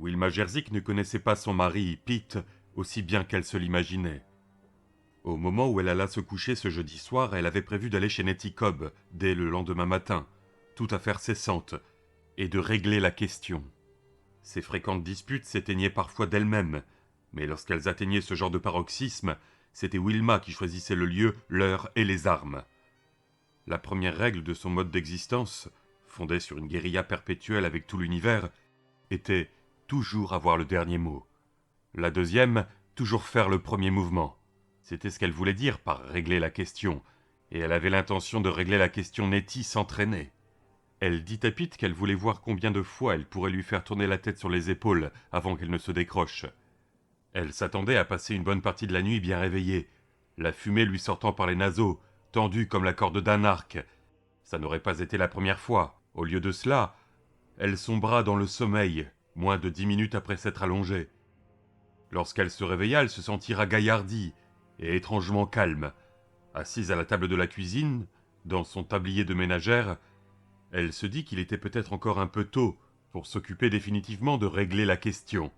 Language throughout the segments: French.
Wilma Jerzik ne connaissait pas son mari, Pete, aussi bien qu'elle se l'imaginait. Au moment où elle alla se coucher ce jeudi soir, elle avait prévu d'aller chez Nettie Cobb dès le lendemain matin, toute affaire cessante, et de régler la question. Ces fréquentes disputes s'éteignaient parfois d'elles-mêmes, mais lorsqu'elles atteignaient ce genre de paroxysme, c'était Wilma qui choisissait le lieu, l'heure et les armes. La première règle de son mode d'existence, fondée sur une guérilla perpétuelle avec tout l'univers, était toujours avoir le dernier mot. La deuxième, toujours faire le premier mouvement. C'était ce qu'elle voulait dire par régler la question, et elle avait l'intention de régler la question Nettie sans traîner. Elle dit à Pete qu'elle voulait voir combien de fois elle pourrait lui faire tourner la tête sur les épaules avant qu'elle ne se décroche. Elle s'attendait à passer une bonne partie de la nuit bien réveillée, la fumée lui sortant par les naseaux, tendue comme la corde d'un arc. Ça n'aurait pas été la première fois. Au lieu de cela, elle sombra dans le sommeil, moins de 10 minutes après s'être allongée. Lorsqu'elle se réveilla, elle se sentit ragaillardie et étrangement calme. Assise à la table de la cuisine, dans son tablier de ménagère, elle se dit qu'il était peut-être encore un peu tôt pour s'occuper définitivement de régler la question.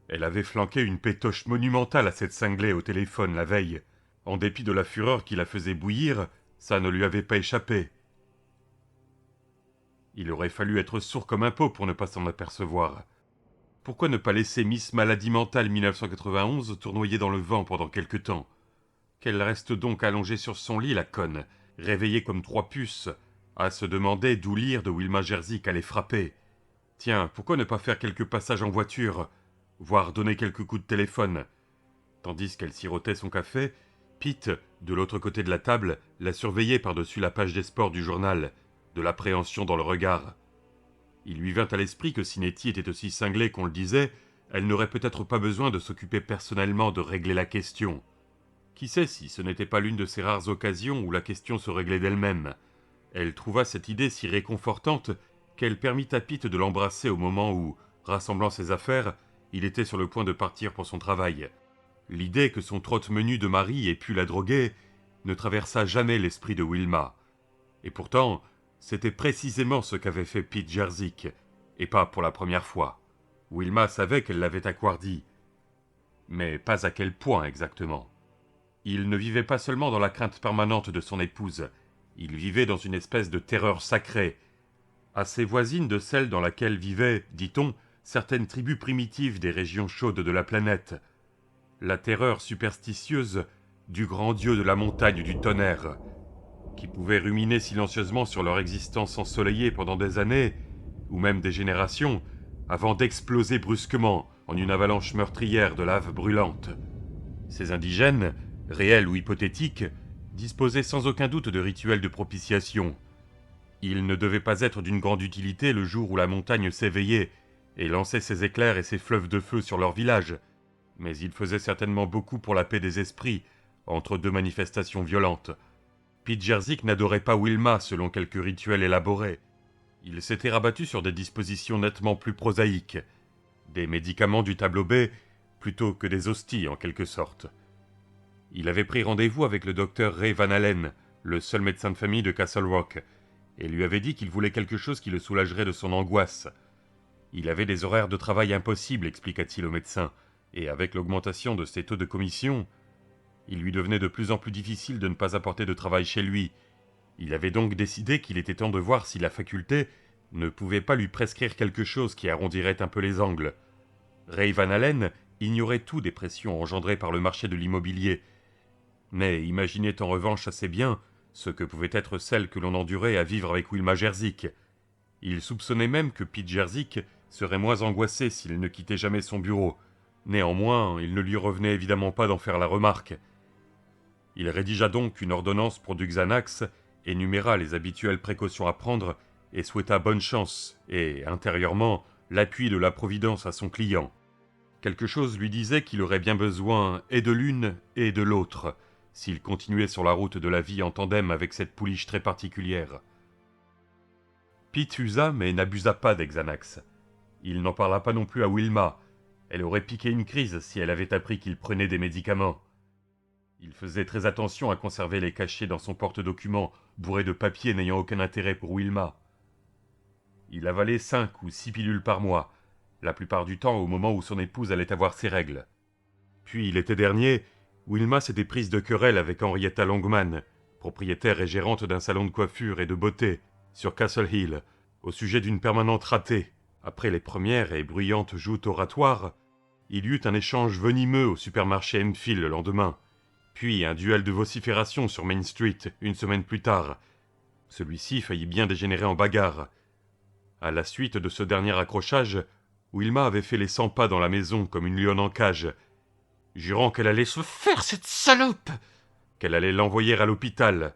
Elle avait flanqué une pétoche monumentale à cette cinglée au téléphone la veille. En dépit de la fureur qui la faisait bouillir, ça ne lui avait pas échappé. Il aurait fallu être sourd comme un pot pour ne pas s'en apercevoir. Pourquoi ne pas laisser Miss Maladie Mentale 1991 tournoyer dans le vent pendant quelque temps? Qu'elle reste donc allongée sur son lit, la conne, réveillée comme trois puces, à se demander d'où l'ire de Wilma Jerzik allait frapper. Tiens, pourquoi ne pas faire quelques passages en voiture, voire donner quelques coups de téléphone? Tandis qu'elle sirotait son café, Pete, de l'autre côté de la table, la surveillait par-dessus la page des sports du journal, de l'appréhension dans le regard. Il lui vint à l'esprit que si Nettie était aussi cinglée qu'on le disait, elle n'aurait peut-être pas besoin de s'occuper personnellement de régler la question. Qui sait si ce n'était pas l'une de ces rares occasions où la question se réglait d'elle-même. Elle trouva cette idée si réconfortante qu'elle permit à Pete de l'embrasser au moment où, rassemblant ses affaires, il était sur le point de partir pour son travail. L'idée que son trotte-menu de mari ait pu la droguer ne traversa jamais l'esprit de Wilma. Et pourtant, c'était précisément ce qu'avait fait Pete Jerzik, et pas pour la première fois. Wilma savait qu'elle l'avait accroidi, mais pas à quel point exactement. Il ne vivait pas seulement dans la crainte permanente de son épouse, il vivait dans une espèce de terreur sacrée, assez voisine de celle dans laquelle vivaient, dit-on, certaines tribus primitives des régions chaudes de la planète. La terreur superstitieuse du grand dieu de la montagne du tonnerre, qui pouvait ruminer silencieusement sur leur existence ensoleillée pendant des années, ou même des générations, avant d'exploser brusquement en une avalanche meurtrière de lave brûlante. Ces indigènes, réels ou hypothétiques, disposaient sans aucun doute de rituels de propitiation. Ils ne devaient pas être d'une grande utilité le jour où la montagne s'éveillait et lançait ses éclairs et ses fleuves de feu sur leur village, mais ils faisaient certainement beaucoup pour la paix des esprits, entre deux manifestations violentes. Pete Jerzik n'adorait pas Wilma selon quelques rituels élaborés. Il s'était rabattu sur des dispositions nettement plus prosaïques, des médicaments du tableau B plutôt que des hosties en quelque sorte. Il avait pris rendez-vous avec le docteur Ray Van Allen, le seul médecin de famille de Castle Rock, et lui avait dit qu'il voulait quelque chose qui le soulagerait de son angoisse. Il avait des horaires de travail impossibles, expliqua-t-il au médecin, et avec l'augmentation de ses taux de commission, il lui devenait de plus en plus difficile de ne pas apporter de travail chez lui. Il avait donc décidé qu'il était temps de voir si la faculté ne pouvait pas lui prescrire quelque chose qui arrondirait un peu les angles. Ray Van Allen ignorait tout des pressions engendrées par le marché de l'immobilier, mais imaginait en revanche assez bien ce que pouvaient être celles que l'on endurait à vivre avec Wilma Jerzik. Il soupçonnait même que Pete Jerzik serait moins angoissé s'il ne quittait jamais son bureau. Néanmoins, il ne lui revenait évidemment pas d'en faire la remarque. Il rédigea donc une ordonnance pour du Xanax, énuméra les habituelles précautions à prendre et souhaita bonne chance et, intérieurement, l'appui de la Providence à son client. Quelque chose lui disait qu'il aurait bien besoin et de l'une et de l'autre, s'il continuait sur la route de la vie en tandem avec cette pouliche très particulière. Pete usa mais n'abusa pas des Xanax. Il n'en parla pas non plus à Wilma. Elle aurait piqué une crise si elle avait appris qu'il prenait des médicaments. Il faisait très attention à conserver les cachets dans son porte-documents, bourré de papiers n'ayant aucun intérêt pour Wilma. Il avalait 5 ou 6 pilules par mois, la plupart du temps au moment où son épouse allait avoir ses règles. Puis, l'été dernier, Wilma s'était prise de querelle avec Henrietta Longman, propriétaire et gérante d'un salon de coiffure et de beauté sur Castle Hill, au sujet d'une permanente ratée. Après les premières et bruyantes joutes oratoires, il y eut un échange venimeux au supermarché Enfield le lendemain, puis un duel de vocifération sur Main Street une semaine plus tard. Celui-ci faillit bien dégénérer en bagarre. À la suite de ce dernier accrochage, Wilma avait fait les 100 pas dans la maison comme une lionne en cage, jurant qu'elle allait se faire cette salope, qu'elle allait l'envoyer à l'hôpital.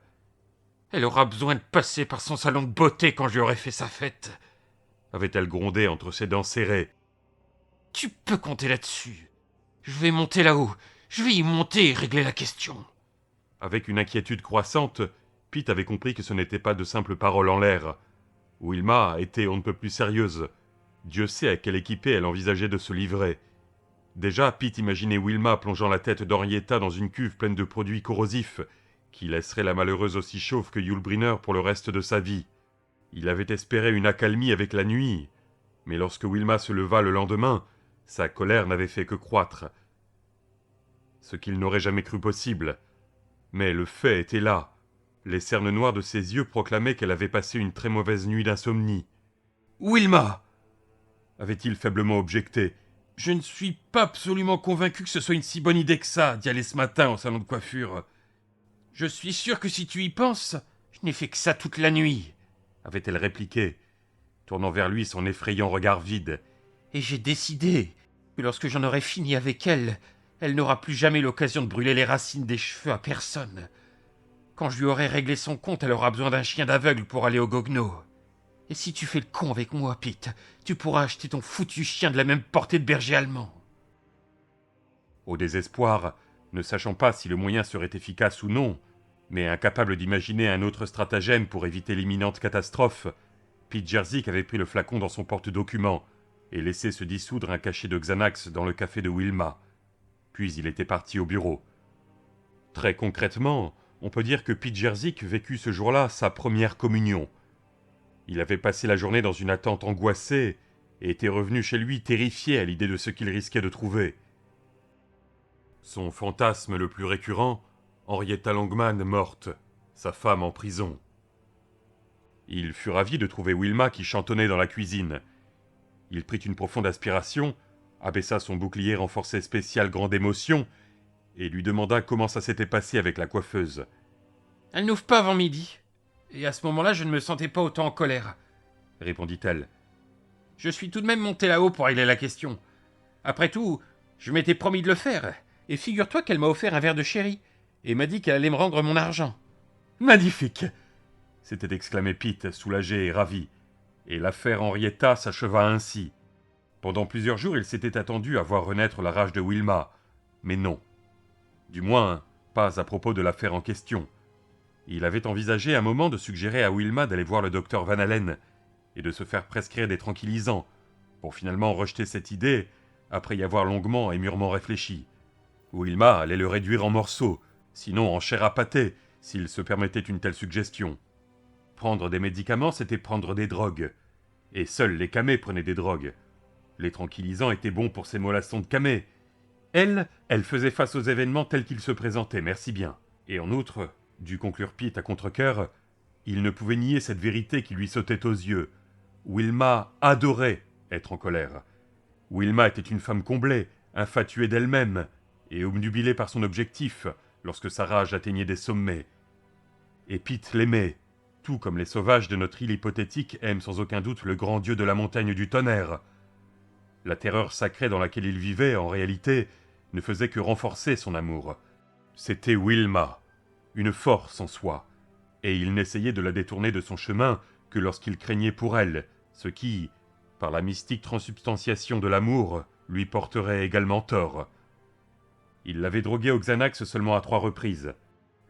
Elle aura besoin de passer par son salon de beauté quand je lui aurai fait sa fête, avait-elle grondé entre ses dents serrées. Tu peux compter là-dessus. Je vais monter là-haut. Je vais y monter et régler la question. Avec une inquiétude croissante, Pete avait compris que ce n'était pas de simples paroles en l'air. Wilma était on ne peut plus sérieuse. Dieu sait à quelle équipée elle envisageait de se livrer. Déjà, Pete imaginait Wilma plongeant la tête d'Henrietta dans une cuve pleine de produits corrosifs, qui laisserait la malheureuse aussi chauve que Yul Brynner pour le reste de sa vie. Il avait espéré une accalmie avec la nuit, mais lorsque Wilma se leva le lendemain, sa colère n'avait fait que croître. Ce qu'il n'aurait jamais cru possible. Mais le fait était là. Les cernes noires de ses yeux proclamaient qu'elle avait passé une très mauvaise nuit d'insomnie. « Wilma !» avait-il faiblement objecté. « Je ne suis pas absolument convaincu que ce soit une si bonne idée que ça, d'y aller ce matin au salon de coiffure. Je suis sûr que si tu y penses, je n'ai fait que ça toute la nuit, » avait-elle répliqué, tournant vers lui son effrayant regard vide. « Et j'ai décidé que lorsque j'en aurai fini avec elle, elle n'aura plus jamais l'occasion de brûler les racines des cheveux à personne. Quand je lui aurai réglé son compte, elle aura besoin d'un chien d'aveugle pour aller au Gogno. Et si tu fais le con avec moi, Pete, tu pourras acheter ton foutu chien de la même portée de berger allemand. » Au désespoir, ne sachant pas si le moyen serait efficace ou non, mais incapable d'imaginer un autre stratagème pour éviter l'imminente catastrophe, Pete Jerzik avait pris le flacon dans son porte-document et laissé se dissoudre un cachet de Xanax dans le café de Wilma. Puis il était parti au bureau. Très concrètement, on peut dire que Pete Jerzik vécut ce jour-là sa première communion. Il avait passé la journée dans une attente angoissée et était revenu chez lui terrifié à l'idée de ce qu'il risquait de trouver. Son fantasme le plus récurrent, Henrietta Longman morte, sa femme en prison. Il fut ravi de trouver Wilma qui chantonnait dans la cuisine. Il prit une profonde aspiration, abaissa son bouclier renforcé spécial grande émotion et lui demanda comment ça s'était passé avec la coiffeuse. « Elle n'ouvre pas avant midi, et à ce moment-là je ne me sentais pas autant en colère, » répondit-elle. « Je suis tout de même monté là-haut pour régler la question. Après tout, je m'étais promis de le faire, et figure-toi qu'elle m'a offert un verre de sherry, et m'a dit qu'elle allait me rendre mon argent. »« Magnifique !» s'était exclamé Pete, soulagé et ravi, et l'affaire Henrietta s'acheva ainsi. Pendant plusieurs jours, il s'était attendu à voir renaître la rage de Wilma, mais non. Du moins, pas à propos de l'affaire en question. Il avait envisagé un moment de suggérer à Wilma d'aller voir le docteur Van Allen et de se faire prescrire des tranquillisants, pour finalement rejeter cette idée après y avoir longuement et mûrement réfléchi. Wilma allait le réduire en morceaux, sinon en chair à pâté, s'il se permettait une telle suggestion. Prendre des médicaments, c'était prendre des drogues. Et seuls les camés prenaient des drogues. Les tranquillisants étaient bons pour ces mollassons de camés. Elle faisait face aux événements tels qu'ils se présentaient, merci bien. Et en outre, dut conclure Pete à contre-cœur, il ne pouvait nier cette vérité qui lui sautait aux yeux. Wilma adorait être en colère. Wilma était une femme comblée, infatuée d'elle-même, et obnubilée par son objectif, lorsque sa rage atteignait des sommets. Et Pete l'aimait, tout comme les sauvages de notre île hypothétique aiment sans aucun doute le grand dieu de la montagne du tonnerre. La terreur sacrée dans laquelle il vivait, en réalité, ne faisait que renforcer son amour. C'était Wilma, une force en soi, et il n'essayait de la détourner de son chemin que lorsqu'il craignait pour elle, ce qui, par la mystique transsubstantiation de l'amour, lui porterait également tort. Il l'avait droguée au Xanax seulement à 3 reprises.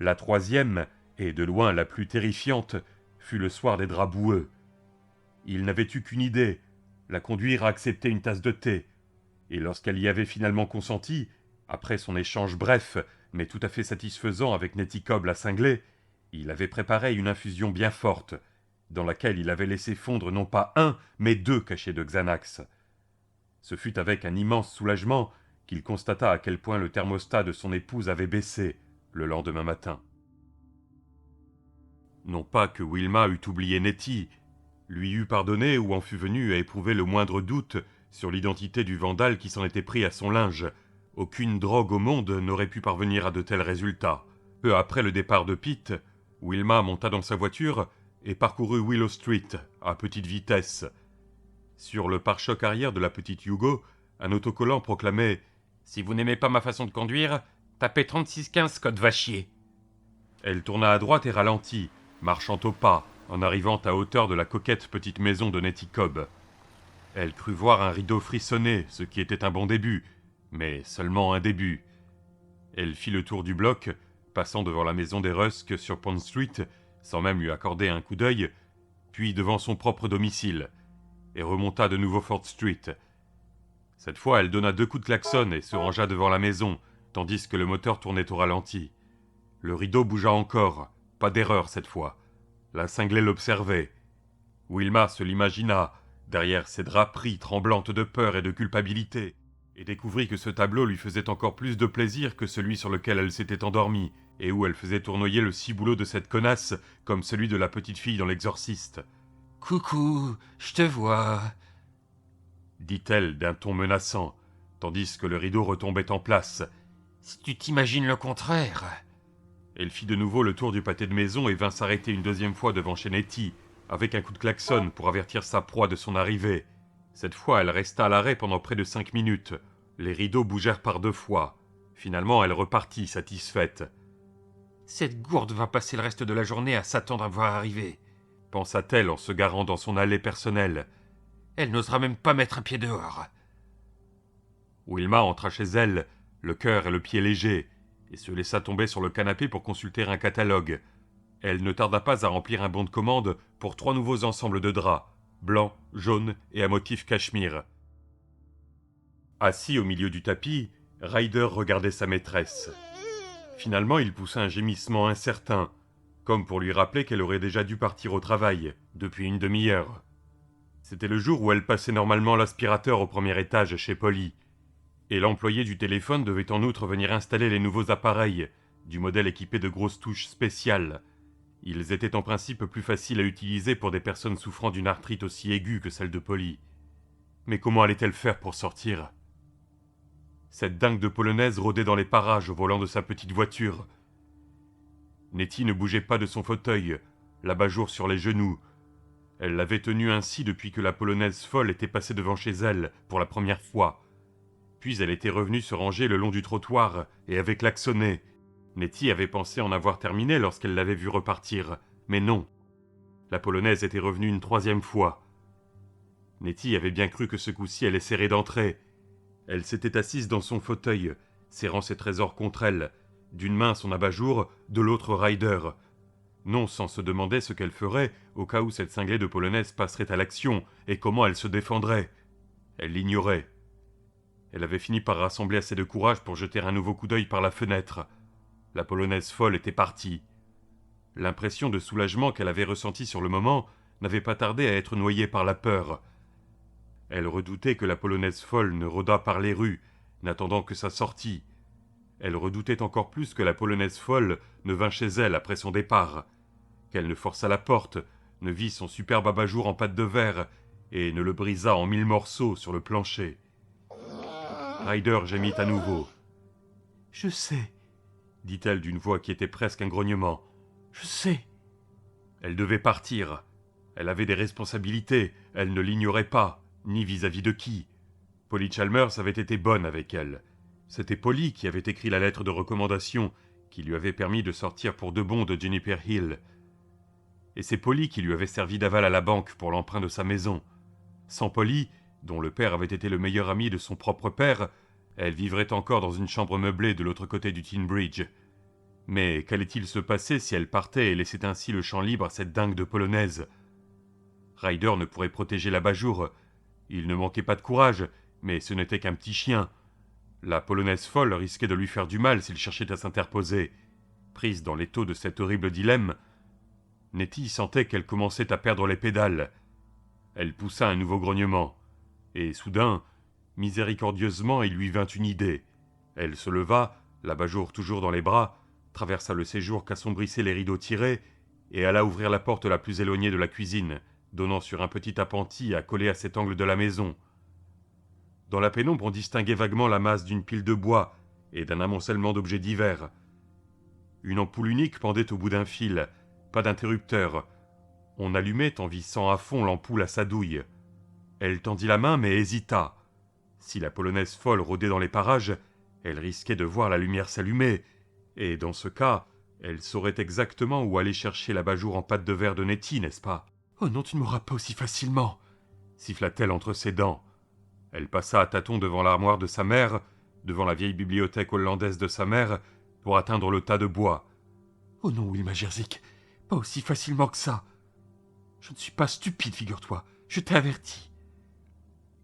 La 3e, et de loin la plus terrifiante, fut le soir des draps boueux. Il n'avait eu qu'une idée, la conduire à accepter une tasse de thé, et lorsqu'elle y avait finalement consenti, après son échange bref, mais tout à fait satisfaisant avec Nettie Cobb la cinglée, il avait préparé une infusion bien forte, dans laquelle il avait laissé fondre non pas 1, mais 2 cachets de Xanax. Ce fut avec un immense soulagement qu'il constata à quel point le thermostat de son épouse avait baissé le lendemain matin. Non pas que Wilma eût oublié Nettie, lui eût pardonné ou en fût venu à éprouver le moindre doute sur l'identité du vandale qui s'en était pris à son linge. Aucune drogue au monde n'aurait pu parvenir à de tels résultats. Peu après le départ de Pete, Wilma monta dans sa voiture et parcourut Willow Street à petite vitesse. Sur le pare-choc arrière de la petite Yugo, un autocollant proclamait « Si vous n'aimez pas ma façon de conduire, tapez 3615 code vachier ». Elle tourna à droite et ralentit, marchant au pas, en arrivant à hauteur de la coquette petite maison de Nettie Cobb. Elle crut voir un rideau frissonner, ce qui était un bon début, mais seulement un début. Elle fit le tour du bloc, passant devant la maison des Rusk sur Pond Street, sans même lui accorder un coup d'œil, puis devant son propre domicile, et remonta de nouveau Fort Street. Cette fois, elle donna 2 coups de klaxon et se rangea devant la maison, tandis que le moteur tournait au ralenti. Le rideau bougea encore, pas d'erreur cette fois. La cinglée l'observait. Wilma se l'imagina, derrière ses draperies tremblantes de peur et de culpabilité, et découvrit que ce tableau lui faisait encore plus de plaisir que celui sur lequel elle s'était endormie, et où elle faisait tournoyer le ciboulot de cette connasse, comme celui de la petite fille dans l'Exorciste. « Coucou, je te vois !» dit-elle d'un ton menaçant, tandis que le rideau retombait en place. « Si tu t'imagines le contraire !» Elle fit de nouveau le tour du pâté de maison et vint s'arrêter une deuxième fois devant chez Nettie, avec un coup de klaxon pour avertir sa proie de son arrivée. Cette fois, elle resta à l'arrêt pendant près de 5 minutes. Les rideaux bougèrent par 2 fois. Finalement, elle repartit, satisfaite. « Cette gourde va passer le reste de la journée à s'attendre à voir arriver, » pensa-t-elle en se garant dans son allée personnelle. « Elle n'osera même pas mettre un pied dehors. » Wilma entra chez elle, le cœur et le pied légers, et se laissa tomber sur le canapé pour consulter un catalogue. Elle ne tarda pas à remplir un bon de commande pour 3 nouveaux ensembles de draps, blanc, jaune et à motif cachemire. Assis au milieu du tapis, Ryder regardait sa maîtresse. Finalement, il poussa un gémissement incertain, comme pour lui rappeler qu'elle aurait déjà dû partir au travail, depuis une demi-heure. C'était le jour où elle passait normalement l'aspirateur au premier étage chez Polly, et l'employé du téléphone devait en outre venir installer les nouveaux appareils, du modèle équipé de grosses touches spéciales. Ils étaient en principe plus faciles à utiliser pour des personnes souffrant d'une arthrite aussi aiguë que celle de Polly. Mais comment allait-elle faire pour sortir ? Cette dingue de polonaise rôdait dans les parages au volant de sa petite voiture. Nettie ne bougeait pas de son fauteuil, l'abat-jour sur les genoux. Elle l'avait tenue ainsi depuis que la polonaise folle était passée devant chez elle pour la première fois. Puis elle était revenue se ranger le long du trottoir et avait klaxonné. Nettie avait pensé en avoir terminé lorsqu'elle l'avait vue repartir, mais non. La polonaise était revenue une 3e fois. Nettie avait bien cru que ce coup-ci elle essaierait d'entrer. Elle s'était assise dans son fauteuil, serrant ses trésors contre elle, d'une main son abat-jour, de l'autre Ryder. Non sans se demander ce qu'elle ferait au cas où cette cinglée de polonaise passerait à l'action et comment elle se défendrait. Elle l'ignorait. Elle avait fini par rassembler assez de courage pour jeter un nouveau coup d'œil par la fenêtre. La polonaise folle était partie. L'impression de soulagement qu'elle avait ressentie sur le moment n'avait pas tardé à être noyée par la peur. Elle redoutait que la polonaise folle ne rôdât par les rues, n'attendant que sa sortie. Elle redoutait encore plus que la polonaise folle ne vînt chez elle après son départ, qu'elle ne forçât la porte, ne vît son superbe abat-jour en pâte de verre et ne le brisât en 1000 morceaux sur le plancher. Ryder gémit à nouveau. « Je sais, » dit-elle d'une voix qui était presque un grognement. « Je sais. » Elle devait partir. Elle avait des responsabilités, elle ne l'ignorait pas, ni vis-à-vis de qui. Polly Chalmers avait été bonne avec elle. C'était Polly qui avait écrit la lettre de recommandation qui lui avait permis de sortir pour de bon de Juniper Hill. Et c'est Polly qui lui avait servi d'aval à la banque pour l'emprunt de sa maison. Sans Polly, dont le père avait été le meilleur ami de son propre père, elle vivrait encore dans une chambre meublée de l'autre côté du Tin Bridge. Mais qu'allait-il se passer si elle partait et laissait ainsi le champ libre à cette dingue de polonaise ? Ryder ne pourrait protéger l'abat-jour. Il ne manquait pas de courage, mais ce n'était qu'un petit chien. La polonaise folle risquait de lui faire du mal s'il cherchait à s'interposer. Prise dans l'étau de cet horrible dilemme, Nettie sentait qu'elle commençait à perdre les pédales. Elle poussa un nouveau grognement. Et soudain, Miséricordieusement, il lui vint une idée. Elle se leva, l'abat-jour toujours dans les bras, traversa le séjour qu'assombrissaient les rideaux tirés, et alla ouvrir la porte la plus éloignée de la cuisine, donnant sur un petit appentis accolé à cet angle de la maison. Dans la pénombre, on distinguait vaguement la masse d'une pile de bois et d'un amoncellement d'objets divers. Une ampoule unique pendait au bout d'un fil, pas d'interrupteur. On allumait en vissant à fond l'ampoule à sa douille. Elle tendit la main mais hésita. Si la polonaise folle rôdait dans les parages, elle risquait de voir la lumière s'allumer, et dans ce cas, elle saurait exactement où aller chercher l'abat-jour en pâte de verre de Nettie, n'est-ce pas ? « Oh non, tu ne m'auras pas aussi facilement !» siffla-t-elle entre ses dents. Elle passa à tâtons devant l'armoire de sa mère, devant la vieille bibliothèque hollandaise de sa mère, pour atteindre le tas de bois. « Oh non, Wilma Jerzik, pas aussi facilement que ça. Je ne suis pas stupide, figure-toi, je t'ai averti. »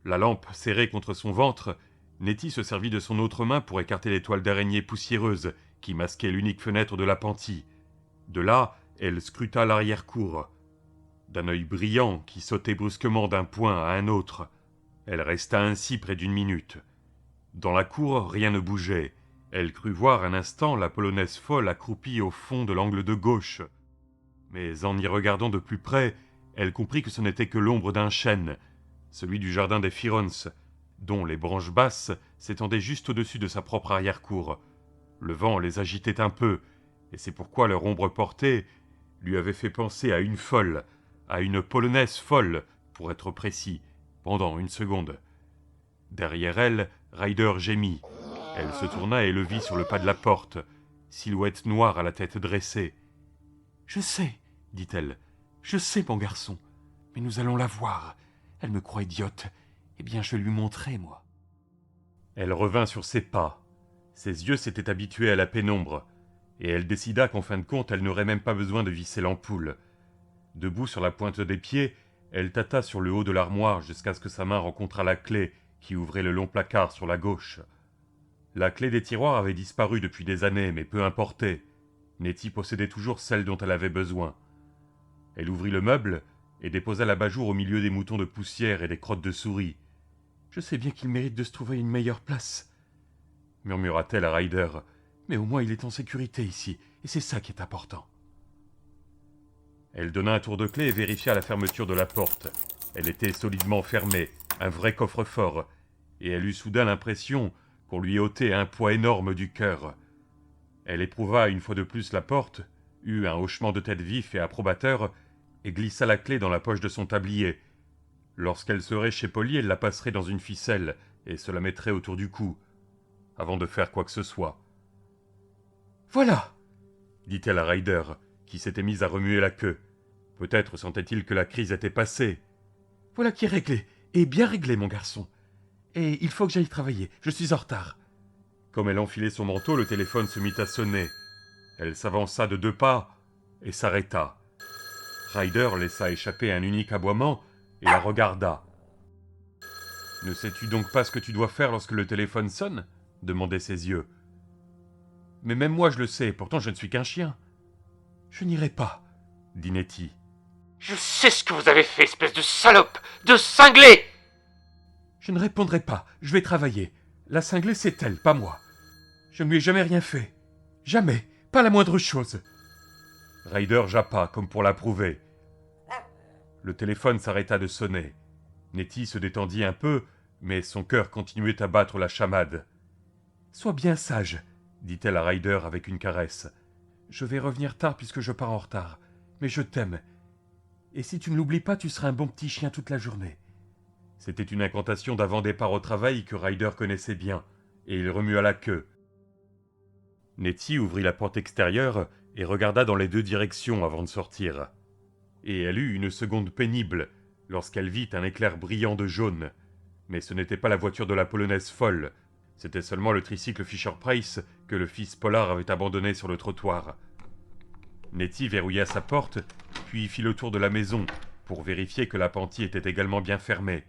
La lampe serrée contre son ventre, Nettie se servit de son autre main pour écarter les toiles d'araignée poussiéreuses qui masquaient l'unique fenêtre de l'appentis. De là, elle scruta l'arrière-cour. D'un œil brillant qui sautait brusquement d'un point à un autre, elle resta ainsi près d'une minute. Dans la cour, rien ne bougeait. Elle crut voir un instant la polonaise folle accroupie au fond de l'angle de gauche. Mais en y regardant de plus près, elle comprit que ce n'était que l'ombre d'un chêne, celui du jardin des Firons, dont les branches basses s'étendaient juste au-dessus de sa propre arrière-cour. Le vent les agitait un peu, et c'est pourquoi leur ombre portée lui avait fait penser à une folle, à une polonaise folle, pour être précis, pendant une seconde. Derrière elle, Ryder gémit. Elle se tourna et le vit sur le pas de la porte, silhouette noire à la tête dressée. « Je sais, dit-elle, je sais, mon garçon, mais nous allons la voir. Elle me croit idiote. Eh bien, je lui montrerai, moi. » Elle revint sur ses pas. Ses yeux s'étaient habitués à la pénombre, et elle décida qu'en fin de compte, elle n'aurait même pas besoin de visser l'ampoule. Debout sur la pointe des pieds, elle tâta sur le haut de l'armoire jusqu'à ce que sa main rencontrât la clé qui ouvrait le long placard sur la gauche. La clé des tiroirs avait disparu depuis des années, mais peu importait. Nettie possédait toujours celle dont elle avait besoin. Elle ouvrit le meuble et déposa l'abat-jour au milieu des moutons de poussière et des crottes de souris. « Je sais bien qu'il mérite de se trouver une meilleure place, » murmura-t-elle à Ryder, « mais au moins il est en sécurité ici, et c'est ça qui est important. » Elle donna un tour de clé et vérifia la fermeture de la porte. Elle était solidement fermée, un vrai coffre-fort, et elle eut soudain l'impression qu'on lui ôtait un poids énorme du cœur. Elle éprouva une fois de plus la porte, eut un hochement de tête vif et approbateur, et glissa la clé dans la poche de son tablier. Lorsqu'elle serait chez Polly, elle la passerait dans une ficelle et se la mettrait autour du cou, avant de faire quoi que ce soit. « Voilà !» dit-elle à Ryder, qui s'était mise à remuer la queue. Peut-être sentait-il que la crise était passée. « Voilà qui est réglé, et bien réglé, mon garçon. Et il faut que j'aille travailler, je suis en retard. » Comme elle enfilait son manteau, le téléphone se mit à sonner. Elle s'avança de 2 pas et s'arrêta. Ryder laissa échapper un unique aboiement et la regarda. « Ne sais-tu donc pas ce que tu dois faire lorsque le téléphone sonne ?» demandaient ses yeux. « Mais même moi je le sais, pourtant je ne suis qu'un chien. »« Je n'irai pas, » dit Nettie. « Je sais ce que vous avez fait, espèce de salope, de cinglé !»« Je ne répondrai pas, je vais travailler. La cinglée, c'est elle, pas moi. Je ne lui ai jamais rien fait. Jamais, pas la moindre chose. » Ryder jappa, comme pour l'approuver. Le téléphone s'arrêta de sonner. Nettie se détendit un peu, mais son cœur continuait à battre la chamade. « Sois bien sage, » dit-elle à Ryder avec une caresse. « Je vais revenir tard puisque je pars en retard, mais je t'aime. Et si tu ne l'oublies pas, tu seras un bon petit chien toute la journée. » C'était une incantation d'avant-départ au travail que Ryder connaissait bien, et il remua la queue. Nettie ouvrit la porte extérieure et regarda dans les 2 directions avant de sortir. Et elle eut une seconde pénible lorsqu'elle vit un éclair brillant de jaune. Mais ce n'était pas la voiture de la polonaise folle, c'était seulement le tricycle Fisher-Price que le fils Pollard avait abandonné sur le trottoir. Nettie verrouilla sa porte, puis fit le tour de la maison pour vérifier que l'appentis était également bien fermé.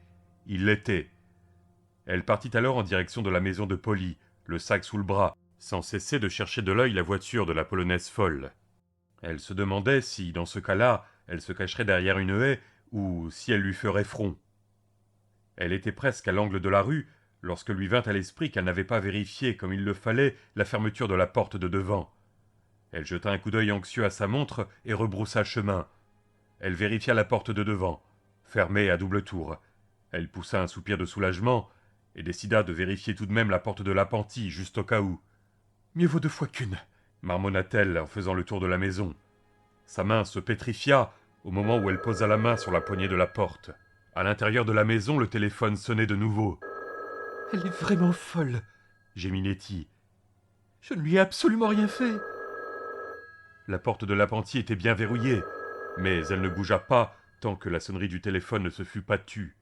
Il l'était. Elle partit alors en direction de la maison de Polly, le sac sous le bras, sans cesser de chercher de l'œil la voiture de la polonaise folle. Elle se demandait si, dans ce cas-là, elle se cacherait derrière une haie ou si elle lui ferait front. Elle était presque à l'angle de la rue lorsque lui vint à l'esprit qu'elle n'avait pas vérifié comme il le fallait la fermeture de la porte de devant. Elle jeta un coup d'œil anxieux à sa montre et rebroussa chemin. Elle vérifia la porte de devant, fermée à double tour. Elle poussa un soupir de soulagement et décida de vérifier tout de même la porte de l'appentis, juste au cas où. « Mieux vaut 2 fois qu'une » marmonna-t-elle en faisant le tour de la maison. Sa main se pétrifia au moment où elle posa la main sur la poignée de la porte. À l'intérieur de la maison, le téléphone sonnait de nouveau. « Elle est vraiment folle » gémit Nettie. « Je ne lui ai absolument rien fait. » La porte de l'appentis était bien verrouillée, mais elle ne bougea pas tant que la sonnerie du téléphone ne se fut pas tue.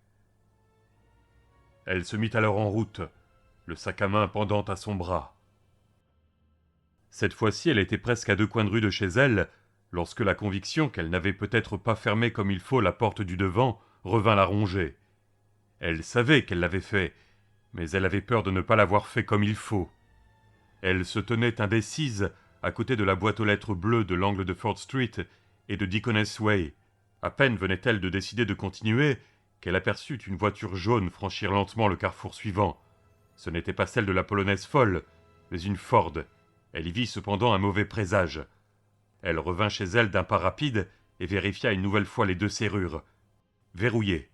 Elle se mit alors en route, le sac à main pendant à son bras. Cette fois-ci, elle était presque à 2 coins de rue de chez elle, lorsque la conviction qu'elle n'avait peut-être pas fermé comme il faut la porte du devant revint la ronger. Elle savait qu'elle l'avait fait, mais elle avait peur de ne pas l'avoir fait comme il faut. Elle se tenait indécise à côté de la boîte aux lettres bleues de l'angle de Ford Street et de Deaconess Way. À peine venait-elle de décider de continuer qu'elle aperçut une voiture jaune franchir lentement le carrefour suivant. Ce n'était pas celle de la polonaise folle, mais une Ford. Elle y vit cependant un mauvais présage. Elle revint chez elle d'un pas rapide et vérifia une nouvelle fois les 2 serrures. Verrouillées.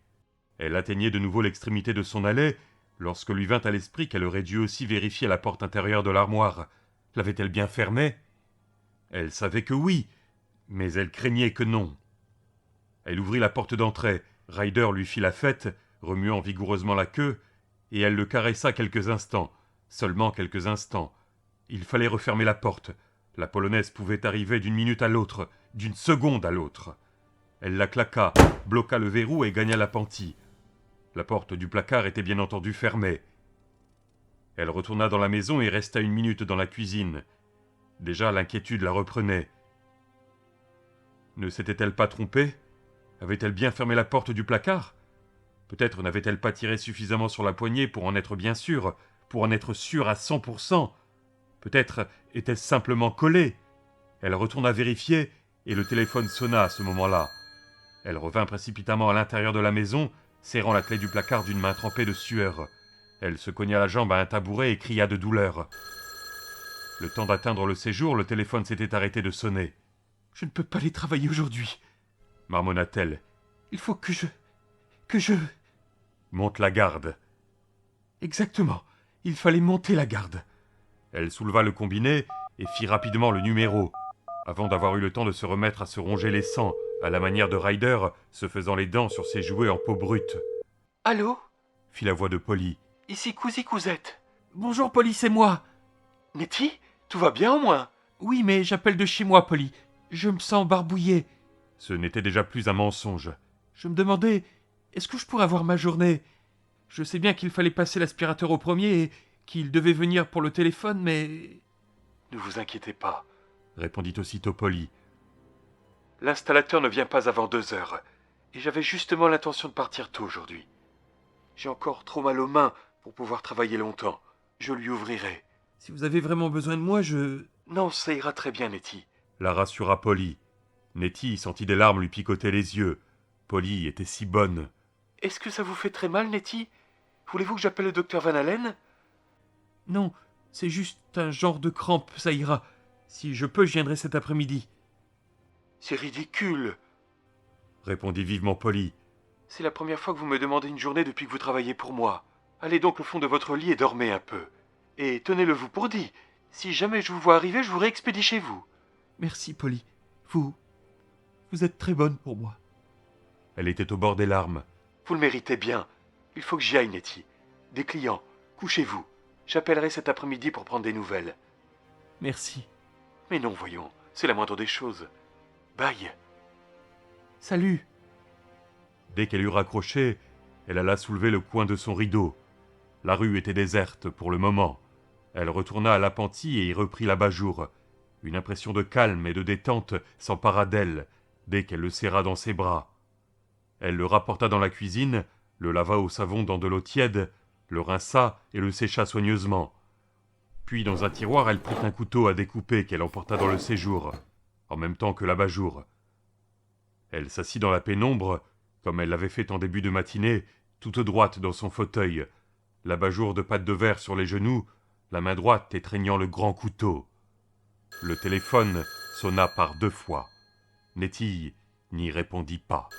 Elle atteignait de nouveau l'extrémité de son allée, lorsque lui vint à l'esprit qu'elle aurait dû aussi vérifier la porte intérieure de l'armoire. L'avait-elle bien fermée? Elle savait que oui, mais elle craignait que non. Elle ouvrit la porte d'entrée. Ryder lui fit la fête, remuant vigoureusement la queue, et elle le caressa quelques instants, seulement quelques instants. Il fallait refermer la porte. La polonaise pouvait arriver d'une minute à l'autre, d'une seconde à l'autre. Elle la claqua, bloqua le verrou et gagna l'appentis. La porte du placard était bien entendu fermée. Elle retourna dans la maison et resta 1 minute dans la cuisine. Déjà l'inquiétude la reprenait. Ne s'était-elle pas trompée? Avait-elle bien fermé la porte du placard? Peut-être n'avait-elle pas tiré suffisamment sur la poignée pour en être bien sûre, pour en être sûre à 100%. Peut-être était-ce simplement collé. Elle retourna vérifier, et le téléphone sonna à ce moment-là. Elle revint précipitamment à l'intérieur de la maison, serrant la clé du placard d'une main trempée de sueur. Elle se cogna la jambe à un tabouret et cria de douleur. Le temps d'atteindre le séjour, le téléphone s'était arrêté de sonner. « Je ne peux pas aller travailler aujourd'hui, » marmonna-t-elle. « Il faut que je... » Monte la garde. Exactement, il fallait monter la garde. Elle souleva le combiné et fit rapidement le numéro, avant d'avoir eu le temps de se remettre à se ronger les sangs, à la manière de Ryder, se faisant les dents sur ses jouets en peau brute. « Allô » fit la voix de Polly. « Ici Cousy Cousette. »« Bonjour Polly, c'est moi. »« Nettie, tout va bien au moins ?»« Oui, mais j'appelle de chez moi, Polly. Je me sens barbouillé. » Ce n'était déjà plus un mensonge. Je me demandais, est-ce que je pourrais avoir ma journée? Je sais bien qu'il fallait passer l'aspirateur au premier et qu'il devait venir pour le téléphone, mais... Ne vous inquiétez pas, répondit aussitôt Polly. L'installateur ne vient pas avant 2 heures, et j'avais justement l'intention de partir tôt aujourd'hui. J'ai encore trop mal aux mains pour pouvoir travailler longtemps. Je lui ouvrirai. Si vous avez vraiment besoin de moi, je... Non, ça ira très bien, Nettie, la rassura Polly. Nettie sentit des larmes lui picoter les yeux. Polly était si bonne. Est-ce que ça vous fait très mal, Nettie? Voulez-vous que j'appelle le docteur Van Allen? Non, c'est juste un genre de crampe, ça ira. Si je peux, je viendrai cet après-midi. C'est ridicule, répondit vivement Polly. C'est la première fois que vous me demandez une journée depuis que vous travaillez pour moi. Allez donc au fond de votre lit et dormez un peu. Et tenez-le-vous pour dit, si jamais je vous vois arriver, je vous réexpédie chez vous. Merci, Polly. Vous êtes très bonne pour moi. Elle était au bord des larmes. Vous le méritez bien. Il faut que j'y aille, Nettie. Des clients. Couchez-vous. J'appellerai cet après-midi pour prendre des nouvelles. Merci. Mais non, voyons. C'est la moindre des choses. Bye. Salut. Dès qu'elle eut raccroché, elle alla soulever le coin de son rideau. La rue était déserte pour le moment. Elle retourna à l'appentis et y reprit l'abat-jour. Une impression de calme et de détente s'empara d'elle dès qu'elle le serra dans ses bras. Elle le rapporta dans la cuisine, le lava au savon dans de l'eau tiède, le rinça et le sécha soigneusement. Puis dans un tiroir, elle prit un couteau à découper qu'elle emporta dans le séjour, en même temps que l'abat-jour. Elle s'assit dans la pénombre, comme elle l'avait fait en début de matinée, toute droite dans son fauteuil, l'abat-jour de pâte de verre sur les genoux, la main droite étreignant le grand couteau. Le téléphone sonna par 2 fois. Nettie n'y répondit pas.